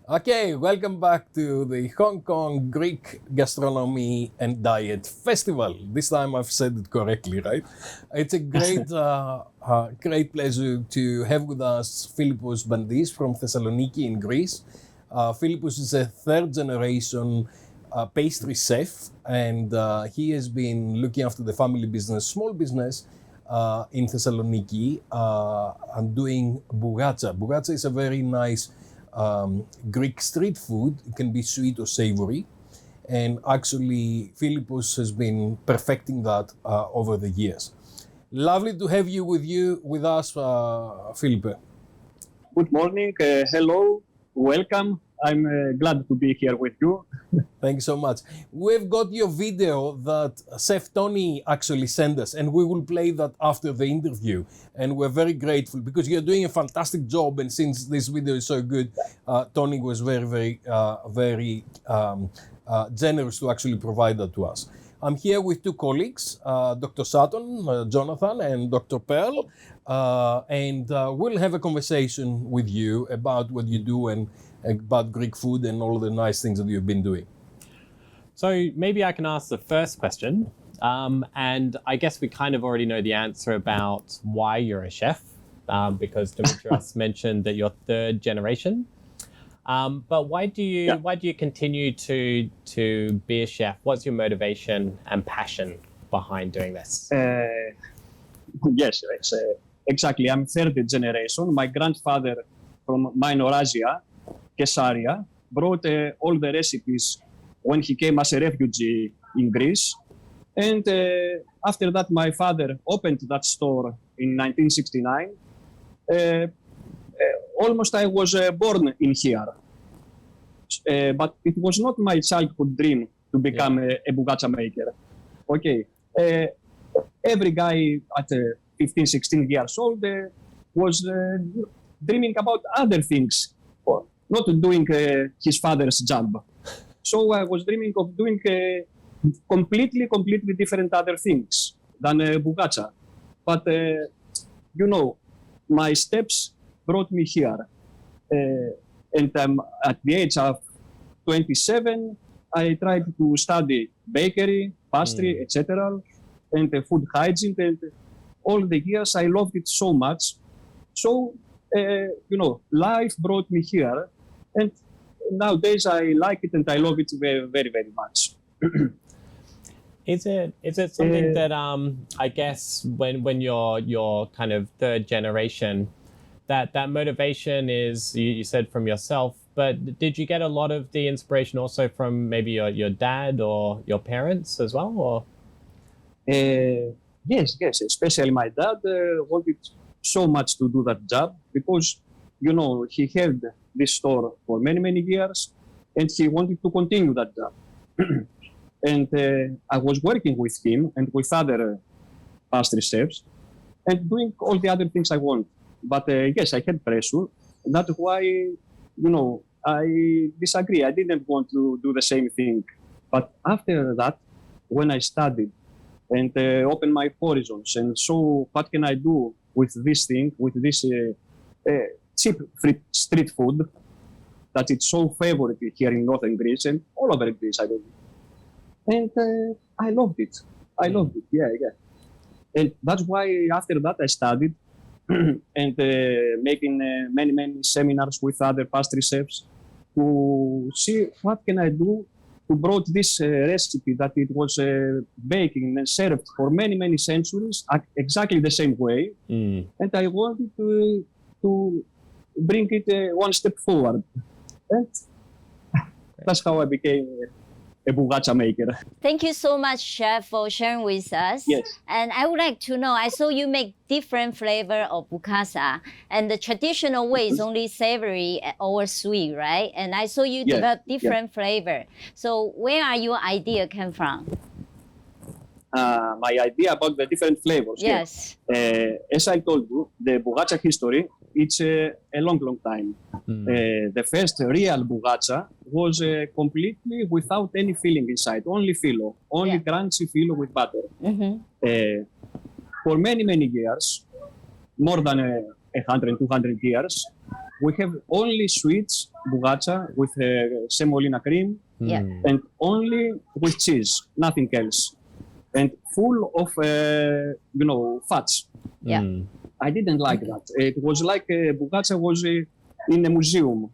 Okay, welcome back to the Hong Kong Greek Gastronomy and Diet Festival. This time I've said it correctly, right? It's a great, great pleasure to have with us Philippos Bandis from Thessaloniki in Greece. Philippos is a third generation pastry chef, and he has been looking after the family business, small business, in Thessaloniki, and doing bougatsa. Bougatsa is a very nice Greek street food. It can be sweet or savory, and actually Philippos has been perfecting that over the years. Lovely to have you with us, Philippe. Good morning, hello, welcome. I'm glad to be here with you. Thank you so much. We've got your video that Chef Tony actually sent us, and we will play that after the interview. And we're very grateful because you're doing a fantastic job. And since this video is so good, Tony was very generous to actually provide that to us. I'm here with two colleagues, Dr. Sutton, Jonathan, and Dr. Pearl, and we'll have a conversation with you about what you do and about Greek food and all the nice things that you've been doing. So maybe I can ask the first question, and I guess we kind of already know the answer about why you're a chef, because Demetrios mentioned that you're third generation. But why do you continue to be a chef? What's your motivation and passion behind doing this? Yes, exactly. I'm third generation. My grandfather from Minor Asia, Caesarea, brought all the recipes when he came as a refugee in Greece. And after that, my father opened that store in 1969. Almost I was born in here. But it was not my childhood dream to become a bougatsa maker. Okay. Every guy at 15, 16 years old was dreaming about other things, not doing his father's job. So I was dreaming of doing completely different other things than bougatsa. But, my steps brought me here. And at the age of 27, I tried to study bakery, pastry, etc., and food hygiene. And all the years, I loved it so much. So, life brought me here. And nowadays, I like it and I love it very much. Is it something that I guess when you're kind of third generation, that motivation is you said from yourself, but did you get a lot of the inspiration also from maybe your dad or your parents as well, or? Yes, especially my dad wanted so much to do that job because he held this store for many years and he wanted to continue that job. And I was working with him and with other pastry chefs and doing all the other things I want. But yes, I had pressure. That's why, I disagree. I didn't want to do the same thing. But after that, when I studied and opened my horizons and saw what can I do with this thing, with this cheap street food, that it's so favorite here in northern Greece and all over Greece, I believe. And I loved it. Yeah. And that's why after that I studied and making many seminars with other pastry chefs to see what can I do to brought this recipe that it was baking and served for many centuries exactly the same way. And I wanted to bring it one step forward. And that's how I became a bougatsa maker. Thank you so much, Chef, for sharing with us. Yes. And I would like to know, I saw you make different flavor of bougatsa, and the traditional way is only savory or sweet, right? And I saw you develop different flavor. So where are your idea came from? My idea about the different flavors. Yes. As I told you, the bougatsa history, it's a long time. The first real bougatsa was completely without any filling inside, only filo, only crunchy filo with butter. For many years, more than 100, 200 years, we have only sweets bougaccia with semolina cream Yeah. and only with cheese, nothing else, and full of fats. Yeah. I didn't like that. It was like bougaccia was in a museum,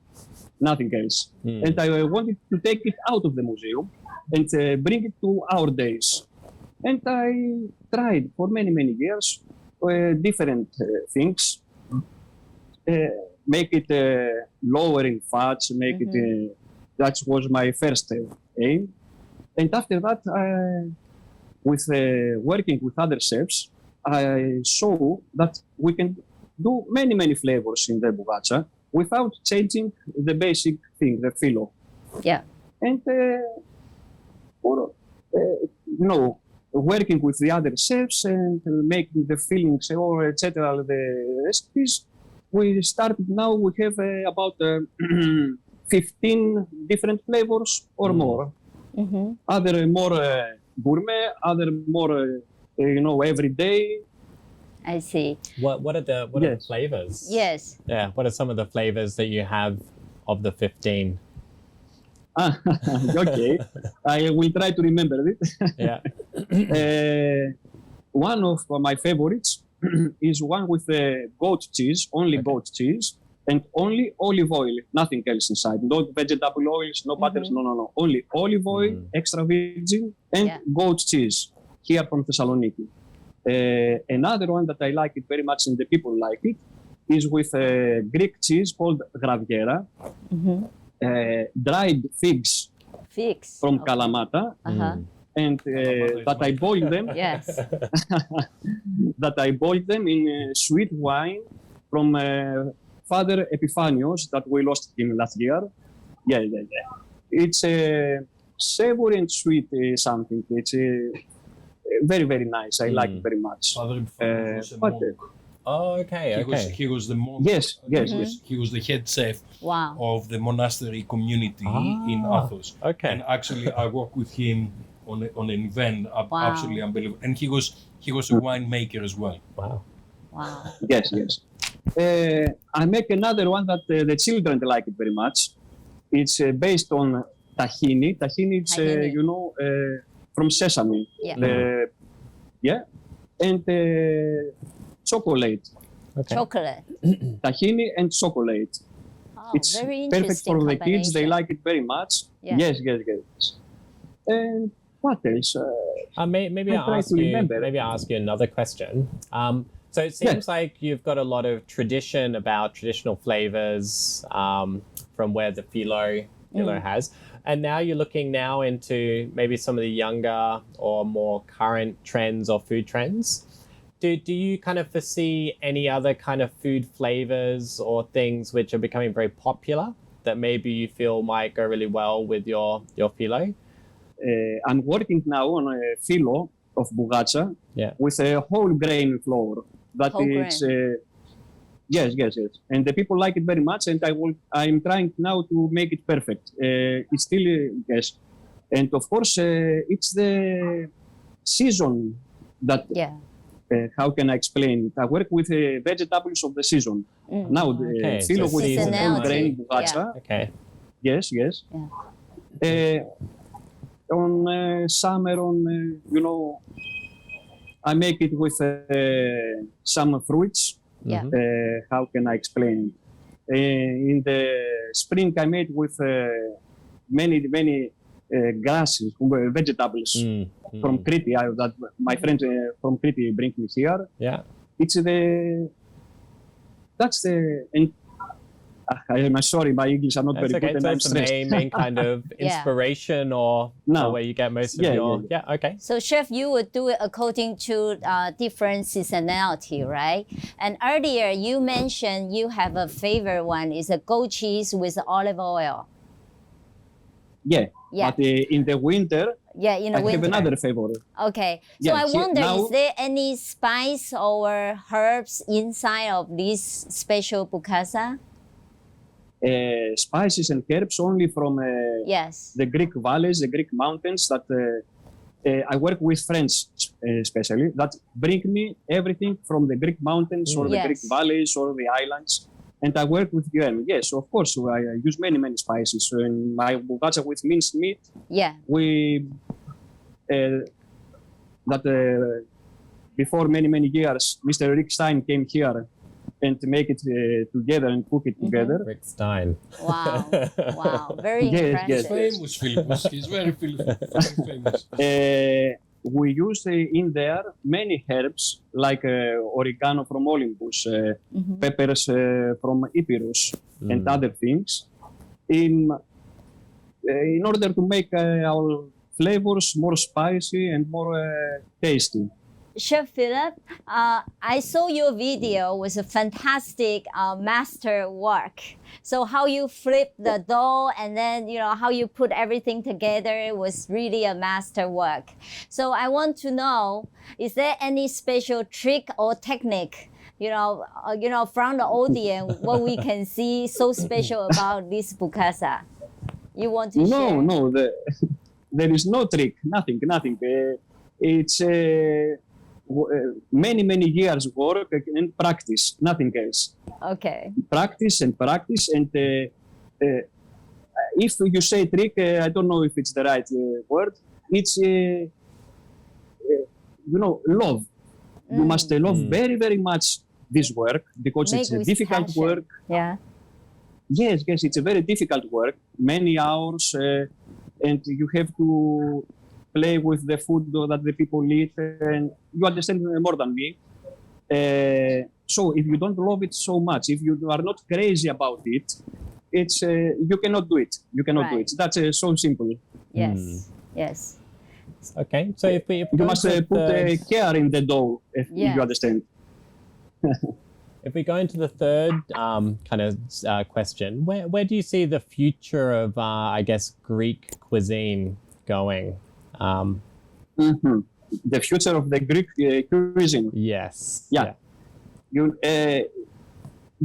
nothing else. And I wanted to take it out of the museum and bring it to our days. And I tried for many, many years different things. Make it lower in fats, make it, that was my first aim. And after that, with working with other chefs, I saw that we can do many, many flavors in the bougaccia without changing the basic thing, the filo. Yeah. And, working with the other chefs and making the fillings or etc. the recipes, we started now, we have about 15 different flavors or more. Other more gourmet, other more, everyday. What I see. are the flavors? Yes. Yeah. What are some of the flavors that you have of the 15? Okay, I will try to remember it. Yeah. One of my favorites is one with goat cheese, only goat cheese, and only olive oil, nothing else inside. No vegetable oils, no butters, no. Only olive oil, extra virgin, and goat cheese here from Thessaloniki. Another one that I like it very much and the people like it is with Greek cheese called graviera, dried figs from Kalamata, and that I boiled them. Yes. That I boiled them in sweet wine from Father Epiphanios that we lost him last year. Yeah. It's savory and sweet something. It's very, very nice. I like it very much. Father Epiphanios was a monk. Oh, okay. He was the monk. Yes. He was the head chef of the monastery community in Athos. Okay. And actually, I worked with him on an event, absolutely unbelievable. And he was a winemaker as well. Wow. Yes. I make another one that the children like it very much. It's based on tahini. Tahini is, from sesame. Yeah. And chocolate. Okay. Chocolate. Tahini and chocolate. Oh, It's very perfect for the kids. They combination. like it very much. Yeah. Yes. And what else? Maybe I I'll try ask to you. remember. Maybe I'll ask you another question. So it seems like you've got a lot of tradition about traditional flavors from where the Philo has, and now you're looking now into maybe some of the younger or more current trends or food trends. Do you kind of foresee any other kind of food flavors or things which are becoming very popular that maybe you feel might go really well with your Philo? I'm working now on a phyllo of bougaccia with a whole grain flour. That is, yes. And the people like it very much, and I'm trying now to make it perfect. It's still, yes. And of course, it's the season that, how can I explain it? I work with vegetables of the season. Now, the phyllo with whole grain bougaccia. Okay. Yes. On summer, I make it with some fruits. How can I explain it? In the spring, I made with many grasses, vegetables from Crete. That my friend from Crete bring me here. Yeah. I'm sorry, my English are not That's very okay. good. So And I'm it's the stressed. main kind of inspiration or where you get most of your... Yeah, okay. So, Chef, you would do it according to different seasonality, right? And earlier you mentioned you have a favorite one is a goat cheese with olive oil. Yeah. But in the winter, in the I winter. have another favorite. Okay. So I wonder, is there any spice or herbs inside of this special bougaccia? Spices and herbs only from the Greek valleys, the Greek mountains that I work with friends especially that bring me everything from the Greek mountains or the Greek valleys or the islands. and I work with them. Yes, of course, I use many spices. So in my bukacha with minced meat, Yeah. we before many years, Mr. Rick Stein came here and to make it together and cook it together. Rick Stein. Wow. Wow. Very Yes, yes. impressive. Famous Philippos. He's very famous. We use in there many herbs like oregano from Olympus, peppers from Epirus, and other things in order to make our flavors more spicy and more tasty. Chef Philip, I saw your video was a fantastic master work. So how you flip the dough and then how you put everything together was really a master work. So I want to know, is there any special trick or technique, from the audience, what we can see so special about this bukasa? You want to share? No, there is no trick, nothing. It's many years work and practice, nothing else. Okay. Practice, and if you say trick, I don't know if it's the right word. It's love. You must love very much this work because Make it's a with difficult passion. work. Yeah. Yes, it's a very difficult work, many hours, and you have to play with the food that the people eat, and you understand more than me. So if you don't love it so much, if you are not crazy about it, it's you cannot do it. You cannot do Right. it. That's so simple. Yes. Yes. Okay, so if we You go must into the put third- care in the dough, if Yes. you understand. If we go into the third question, where do you see the future of, I guess, Greek cuisine going? The future of the Greek cuisine. Yes. Yeah.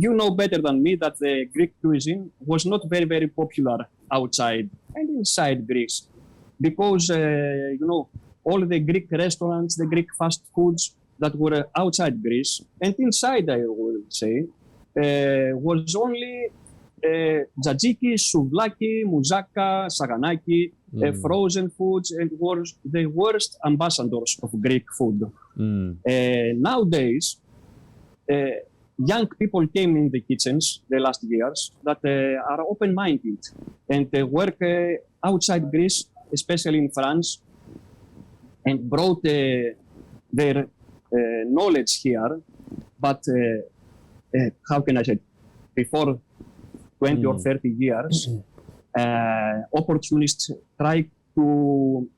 You know better than me that the Greek cuisine was not very popular outside and inside Greece, because all the Greek restaurants, the Greek fast foods that were outside Greece and inside, I would say, was only tzatziki, souvlaki, moussaka, saganaki, frozen foods, and were the worst ambassadors of Greek food. Nowadays, young people came in the kitchens the last years that are open-minded and work outside Greece, especially in France, and brought their knowledge here. But how can I say, before 20 or 30 years, opportunists try to,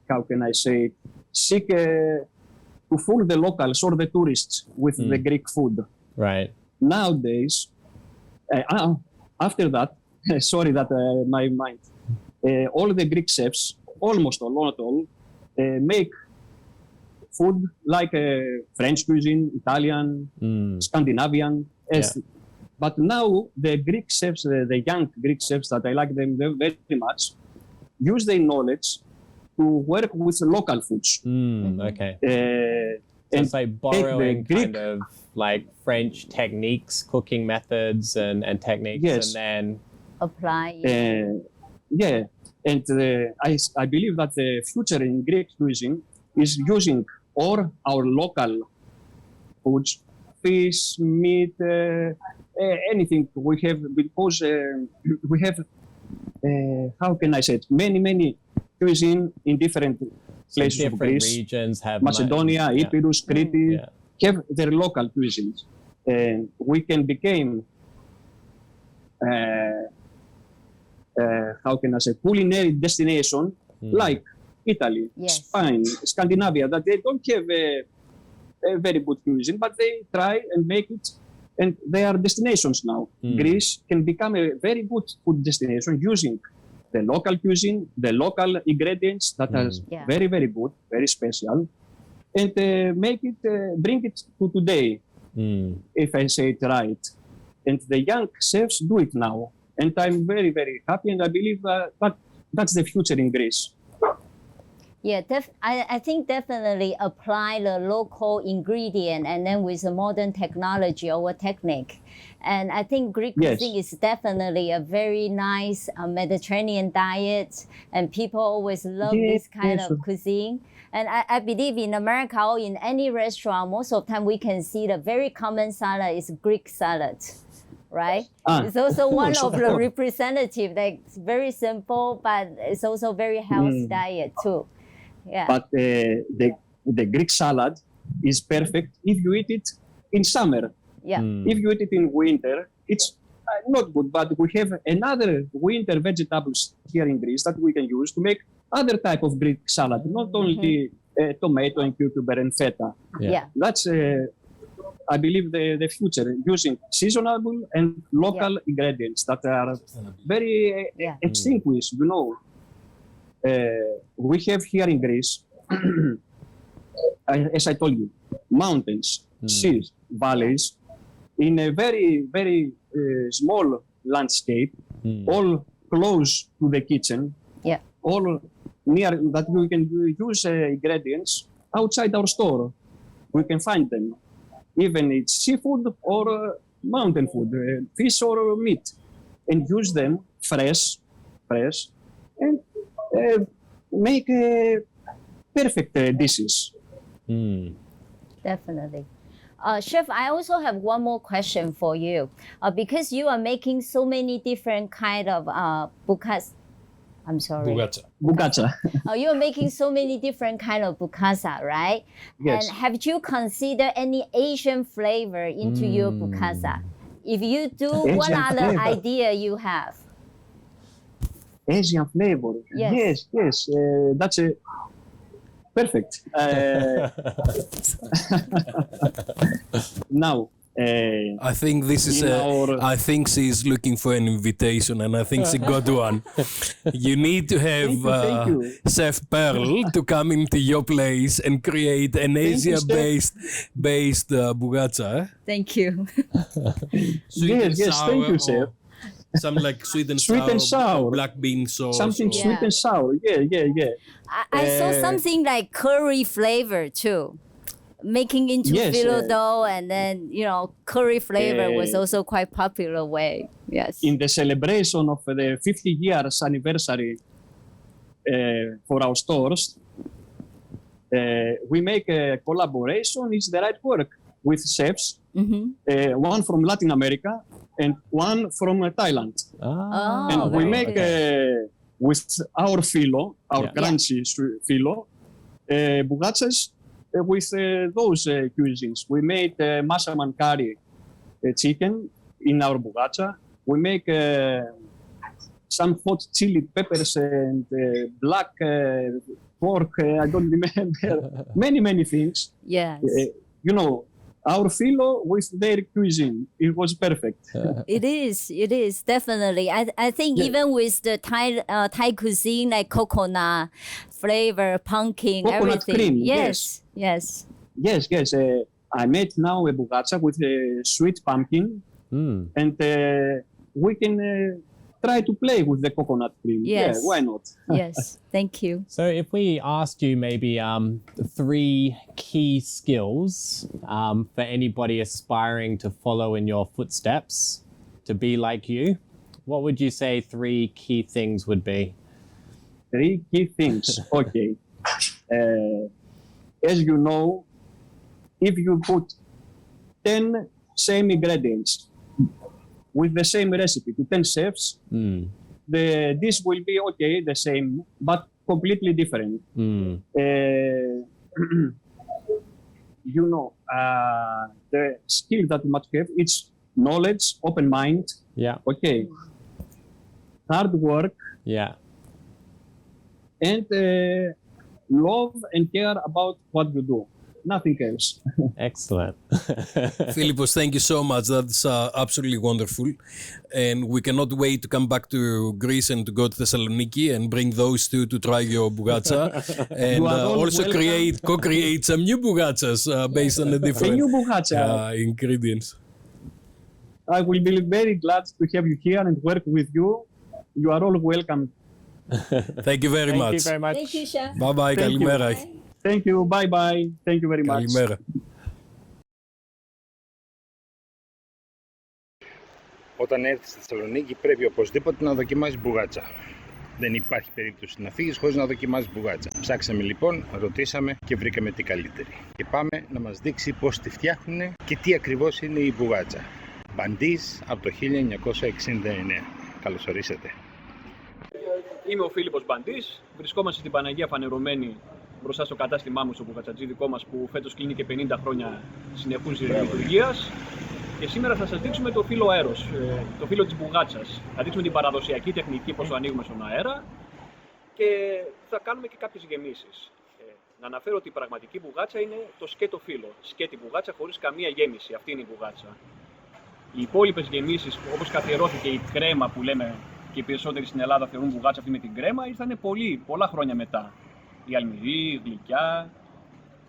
how can I say, seek to fool the locals or the tourists with the Greek food. Right. Nowadays, after that, sorry that my mind, all the Greek chefs, almost all, not all, make food like French cuisine, Italian, Scandinavian. But now the Greek chefs, the young Greek chefs that I like them very much, use their knowledge to work with local foods. Okay. So And it's like take borrowing the Greek, kind of like French techniques, cooking methods and techniques, Yes. and then Apply. yeah, and I believe that the future in Greek cuisine is using all our local foods, fish, meat, anything we have, because we have, how can I say it, many cuisine in different places of different Greece. regions have Macedonia, yeah. Epirus, Crete, have their local cuisines. And we can become, how can I say, culinary destination like Italy, Yes. Spain, Scandinavia, that they don't have a very good cuisine, but they try and make it, and they are destinations now. Greece can become a very good food destination using the local cuisine, the local ingredients that are Yeah. very good, very special, and make it, bring it to today, if I say it right. And the young chefs do it now, and I'm very happy, and I believe that that's the future in Greece. Yeah, I think definitely apply the local ingredient and then with the modern technology or technique. And I think Greek cuisine is definitely a very nice Mediterranean diet, and people always love this kind of cuisine. And I believe in America or in any restaurant, most of the time we can see the very common salad is Greek salad, right? It's also one of the representative, like it's very simple, but it's also very healthy diet too. Yeah. But the Greek salad is perfect if you eat it in summer. Yeah. If you eat it in winter, it's not good. But we have another winter vegetables here in Greece that we can use to make other type of Greek salad, not only tomato and cucumber and feta. Yeah. That's, I believe, the future, using seasonable and local ingredients that are very extinguished, you know. We have here in Greece, as I told you, mountains, seas, valleys, in a very, very small landscape, all close to the kitchen, all near that we can use ingredients outside our store. We can find them, even it's seafood or mountain food, fish or meat, and use them fresh, and make perfect dishes. Definitely. Chef, I also have one more question for you. Because you are making so many different kind of bucasa. I'm sorry. Bucasa. You're making so many different kind of bucasa, right? Yes. And have you considered any Asian flavor into your bucasa? If you do, what other idea you have? Asian flavor. Yes. That's a perfect. Now, I think this is I think she's looking for an invitation, and I think she got one. You need to have Chef Pearl to come into your place and create an Asia-based bucasa. Thank you. Yes, thank you, Chef. Some like sweet and sour, black bean sauce. Something sweet and sour. Yeah. I saw something like curry flavor too. Making into phyllo dough, and then curry flavor was also quite popular way. Yes. In the celebration of the 50 years anniversary for our stores, we make a collaboration. It's the right work with chefs. One from Latin America and one from Thailand. And we make with our phyllo, our crunchy phyllo, bucasas. With those cuisines. We made massaman curry chicken in our bucasa. We make some hot chili peppers and black pork. I don't remember. Many things. Yes. Our phyllo with their cuisine, it was perfect. It is definitely. I think even with the Thai cuisine, like coconut flavor, pumpkin, coconut everything. Cream, yes. Yes. I made now a bucasa with a sweet pumpkin, and we can try to play with the coconut cream. Yes. Yeah, why not? Yes, thank you. So if we asked you maybe 3 key skills for anybody aspiring to follow in your footsteps, to be like you, what would you say 3 key things would be? 3 key things. Okay. As you know, if you put 10 same ingredients with the same recipe to 10 chefs, the dish will be the same, but completely different. The skill that you must have, it's knowledge, open mind. Yeah. Okay. Hard work. Yeah. And love and care about what you do. Nothing else. Excellent. Philippos, thank you so much. That's absolutely wonderful. And we cannot wait to come back to Greece and to go to Thessaloniki and bring those two to try your bucasa. And also co-create some new bucatsas based on the different ingredients. I will be very glad to have you here and work with you. You are all welcome Thank you very Thank much. you very much. Thank you, chef. Bye bye, καλημέρα. Thank you. Bye bye. Thank you very much. Καλημέρα. Όταν έρθεις στη Θεσσαλονίκη πρέπει οπωσδήποτε να δοκιμάσεις μπουγάτσα. Δεν υπάρχει περίπτωση να φύγεις χωρίς να δοκιμάσεις μπουγάτσα. Ψάξαμε λοιπόν, ρωτήσαμε και βρήκαμε την καλύτερη. Και πάμε να μας δείξει πώς τη φτιάχνουν και τι ακριβώς είναι η μπουγάτσα. Bandis από το 1969. Καλώς ορίσατε. Είμαι ο Philippos Bandis. Βρισκόμαστε στην Παναγία Φανερωμένη μπροστά στο κατάστημά μου, στο μπουγατσατζή δικό μας, που φέτος κλείνει και 50 χρόνια συνεχούς λειτουργίας. Και σήμερα θα σας δείξουμε το φύλλο αέρος, το φύλλο της μπουγάτσας. Θα δείξουμε την παραδοσιακή τεχνική, πώς το ανοίγουμε στον αέρα και θα κάνουμε και κάποιες γεμίσεις. Να αναφέρω ότι η πραγματική μπουγάτσα είναι το σκέτο φύλλο. Σκέτη μπουγάτσα χωρίς καμία γέμιση. Αυτή είναι η μπουγάτσα. Οι υπόλοιπες γεμίσεις, όπως καθιερώθηκε η κρέμα που λέμε και οι περισσότεροι στην Ελλάδα θεωρούν μπουγάτσα αυτή με την κρέμα, ήρθαν πολλά χρόνια μετά. Η αλμυρή, η γλυκιά.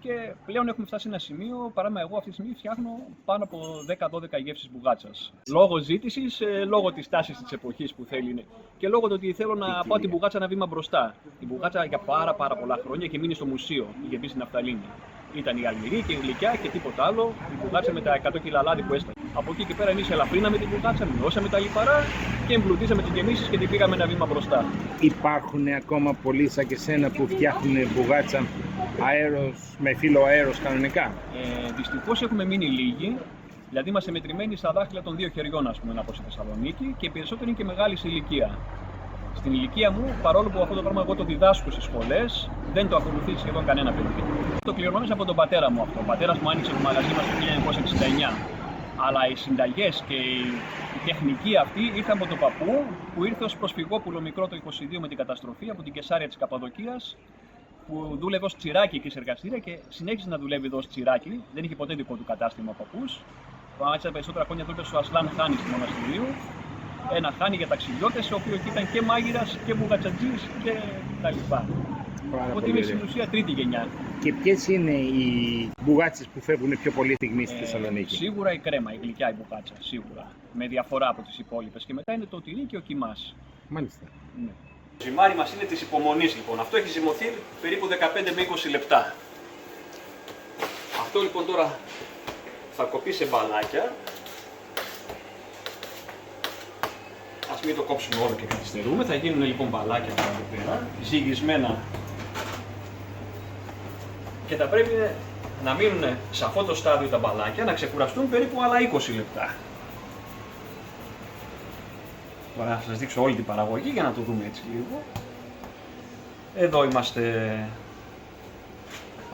Και πλέον έχουμε φτάσει σε ένα σημείο, παράδειγμα εγώ αυτή τη στιγμή φτιάχνω πάνω από 10-12 γεύσεις μπουγάτσας. Λόγω ζήτησης, λόγω της τάσης της εποχής που θέλει και λόγω του ότι θέλω να πάω την μπουγάτσα ένα βήμα μπροστά. Η μπουγάτσα για πάρα πολλά χρόνια και μείνει στο μουσείο, είχε μπει στην Ναφταλίνη. Ήταν η αλμυρή και η γλυκιά και τίποτα άλλο, η μπουγάτσα με τα 100 κιλά λάδι που έσταγε. Από εκεί και πέρα εμείς ελαφρύναμε την μπουγάτσα, μειώσαμε τα λιπαρά και εμπλουτίσαμε τις γεμίσεις και την πήγαμε ένα βήμα μπροστά. Υπάρχουν ακόμα πολλοί σαν και σένα που φτιάχνουν μπουγάτσα αέρος, με φύλλο αέρος κανονικά. Δυστυχώς έχουμε μείνει λίγοι, δηλαδή είμαστε μετρημένοι στα δάχτυλα των 2 χεριών, ας πούμε, από στη Θεσσαλονίκη και οι περισσότεροι είναι και μεγάλη ηλικία. Στην ηλικία μου, παρόλο που αυτό το πράγμα εγώ το διδάσκω στις σχολές, δεν το ακολουθεί σχεδόν κανένα παιδί. Το κληρονόμησα από τον πατέρα μου αυτό. Ο πατέρας μου άνοιξε το μαγαζί μας το 1969. Αλλά οι συνταγές και η τεχνική αυτή ήρθαν από τον παππού που ήρθε ως προσφυγόπουλο μικρό το 22 με την καταστροφή από την Κεσάρια της Καπαδοκίας, που δούλευε ως τσιράκι εκεί σε εργαστήρια και συνέχισε να δουλεύει εδώ ως τσιράκι. Δεν είχε ποτέ δικό του κατάστημα ο παππούς. Μάλιστα τα περισσότερα χρόνια δούλευε στο Ασλάν Χάνι του μοναστηρίου. Ένα χάνι για ταξιδιώτες, ο οποίος ήταν και μάγειρας και μπουγατσατζής και τα λοιπά. Οπότε είμαι στην ουσία τρίτη γενιά. Και ποιες είναι οι μπουγάτσες που φεύγουν πιο πολύ στιγμή στη Θεσσαλονίκη? Σίγουρα η κρέμα, η γλυκιά η μπουγάτσα, σίγουρα. Με διαφορά από τις υπόλοιπες. Και μετά είναι το τυρί και ο κιμάς. Μάλιστα. Ναι. Το ζυμάρι μας είναι της υπομονής λοιπόν. Αυτό έχει ζυμωθεί περίπου 15 με 20 λεπτά. Αυτό λοιπόν τώρα θα κοπεί σε μπαλάκια. Ας μην το κόψουμε όλο και καθυστερούμε. Θα γίνουν λοιπόν μπαλάκια από εδώ πέρα, ζυγισμένα. Και θα πρέπει να μείνουν σε αυτό το στάδιο τα μπαλάκια, να ξεκουραστούν περίπου άλλα 20 λεπτά. Τώρα θα σας δείξω όλη την παραγωγή για να το δούμε έτσι λίγο. Εδώ είμαστε,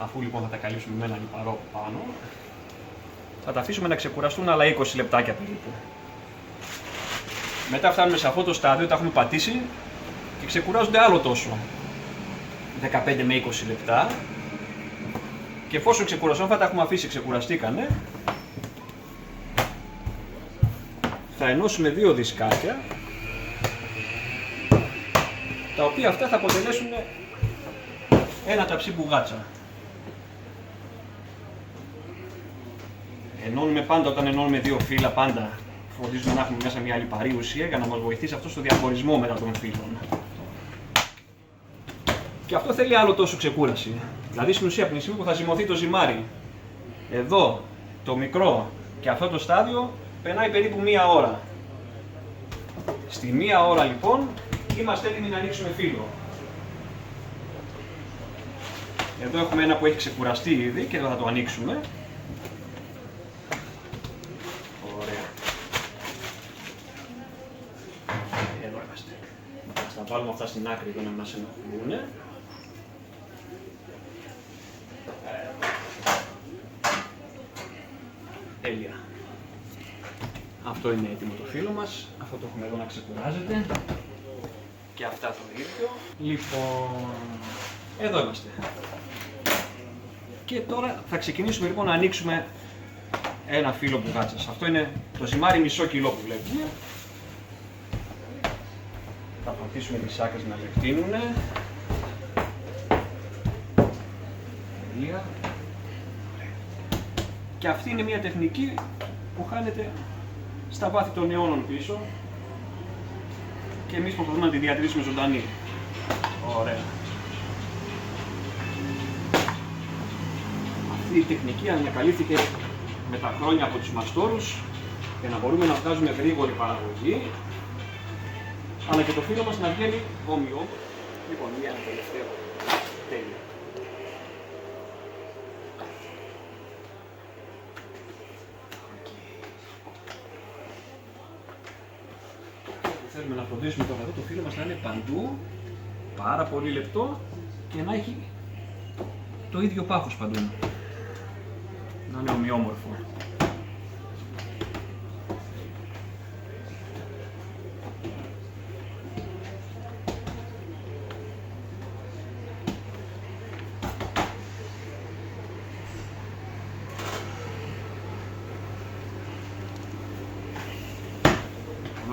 αφού λοιπόν θα τα καλύψουμε με ένα λιπαρό πάνω, θα τα αφήσουμε να ξεκουραστούν άλλα 20 λεπτάκια περίπου. Μετά φτάνουμε σε αυτό το στάδιο, τα έχουμε πατήσει και ξεκουράζονται άλλο τόσο, 15 με 20 λεπτά. Και εφόσον ξεκουραστούν, θα τα έχουμε αφήσει, ξεκουραστήκανε, θα ενώσουμε 2 δισκάκια, τα οποία αυτά θα αποτελέσουν ένα ταψί μπουγάτσα. Ενώνουμε πάντα, όταν ενώνουμε 2 φύλλα, πάντα φροντίζουμε να έχουμε μέσα μια λιπαρή ουσία για να μας βοηθήσει αυτό στο διαχωρισμό μετά των φύλλων. Και αυτό θέλει άλλο τόσο ξεκούραση. Δηλαδή στην ουσία από τη στιγμή που θα ζυμωθεί το ζυμάρι, εδώ το μικρό και αυτό το στάδιο περνάει περίπου 1 ώρα. Στη 1 ώρα λοιπόν είμαστε έτοιμοι να ανοίξουμε φύλλο. Εδώ έχουμε ένα που έχει ξεκουραστεί ήδη και εδώ θα το ανοίξουμε. Ωραία. Εδώ είμαστε. Θα βάλουμε αυτά στην άκρη για να μας ενοχλούν. Τέλεια. Αυτό είναι έτοιμο το φύλλο μας. Αυτό το έχουμε εδώ να ξεκουράζεται. Και αυτά το ίδιο. Λοιπόν, εδώ είμαστε. Και τώρα θα ξεκινήσουμε λοιπόν να ανοίξουμε ένα φύλλο μπουγάτσας. Αυτό είναι το ζυμάρι μισό κιλό που βλέπουμε. Θα πατήσουμε τις άκρες να λεπτύνουνε. Τέλεια. Και αυτή είναι μια τεχνική που χάνεται στα βάθη των αιώνων πίσω και εμείς προσπαθούμε να τη διατηρήσουμε ζωντανή. Ωραία. Αυτή η τεχνική ανακαλύφθηκε με τα χρόνια από τους μαστόρους για να μπορούμε να βγάζουμε γρήγορη παραγωγή, αλλά και το φύλλο μας να βγαίνει όμοιο. Λοιπόν, για ένα τελευταίο. Τέλεια. Θέλουμε να φροντίσουμε τώρα εδώ το φύλλο μας να είναι παντού πάρα πολύ λεπτό και να έχει το ίδιο πάχος παντού. Να είναι ομοιόμορφο.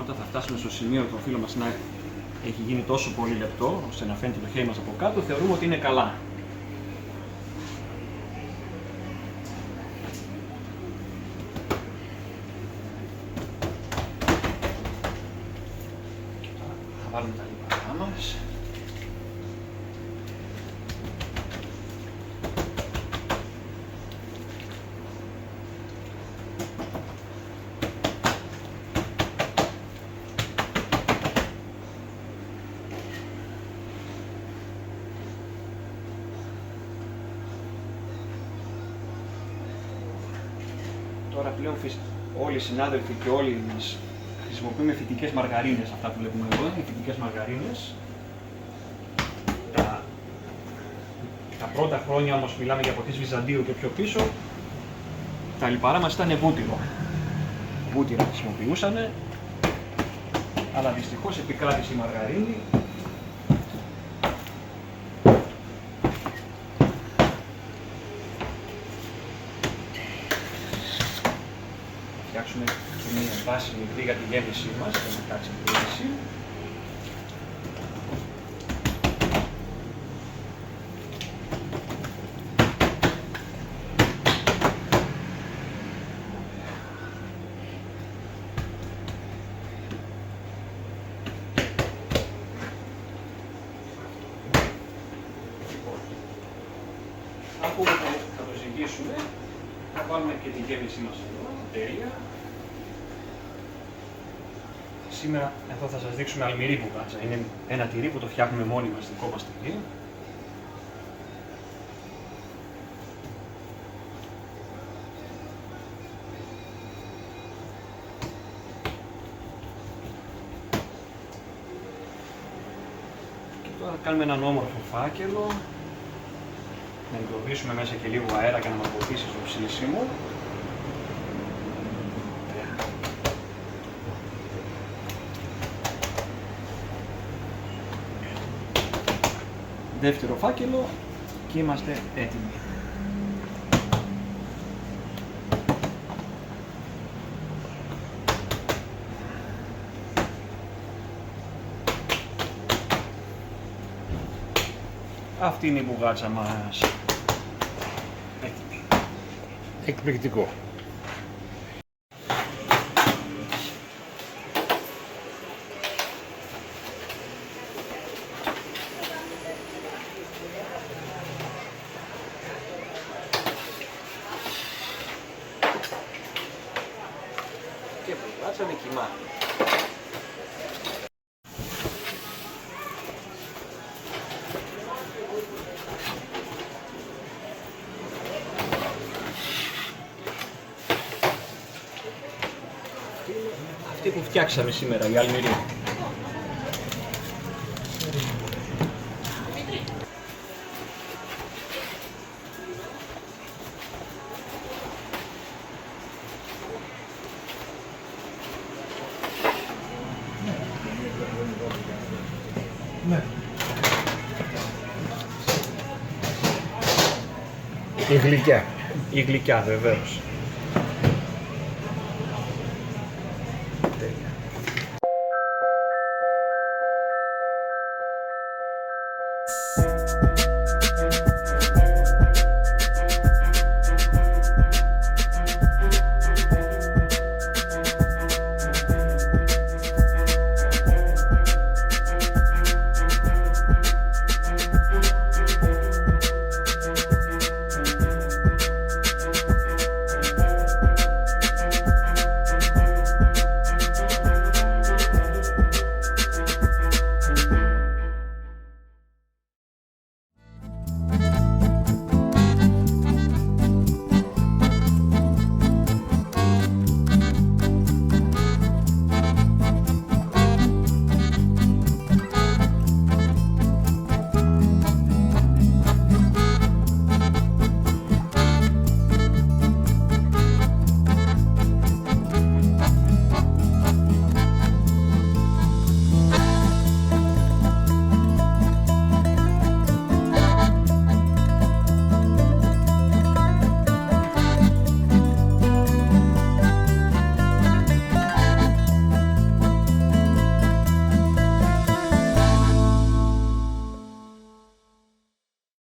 Όταν θα φτάσουμε στο σημείο το φύλλο μας να έχει γίνει τόσο πολύ λεπτό, ώστε να φαίνεται το χέρι μας από κάτω, θεωρούμε ότι είναι καλά. Θα βάλουμε τα λιπαρά μας. Τώρα πλέον όλοι οι συνάδελφοι και όλοι μας χρησιμοποιούμε φυτικές μαργαρίνες, αυτά που βλέπουμε εδώ, είναι φυτικές μαργαρίνες. Τα πρώτα χρόνια όμως μιλάμε για εποχές Βυζαντίου και πιο πίσω, τα λιπαρά μας ήταν βούτυρο. Βούτυρα χρησιμοποιούσανε, αλλά δυστυχώς επικράτησε η μαργαρίνη. Φτιάξουμε μια βάση μικρή για τη γέμισή μας, για να κάτσει η γέμιση. Αφού θα το ζυγίσουμε, θα βάλουμε και τη γέμισή μας εδώ. Τέλεια. Σήμερα εδώ θα σας δείξουμε αλμυρή μπουγάτσα. Είναι ένα τυρί που το φτιάχνουμε μόνοι μας, δικό μας τυρί. Και τώρα κάνουμε έναν όμορφο φάκελο. Να εγκλωβίσουμε μέσα και λίγο αέρα για να μας βοηθήσει στο ψήσιμο. Δεύτερο φάκελο και είμαστε έτοιμοι. Αυτή είναι η μπουγάτσα μας. Έτοιμη. Εκπληκτικό. Και μπουγάτσα με κιμά. Αυτή που φτιάξαμε σήμερα, η αλμυρή. Η γλυκιά. Η γλυκιά βεβαίως. Τέλεια.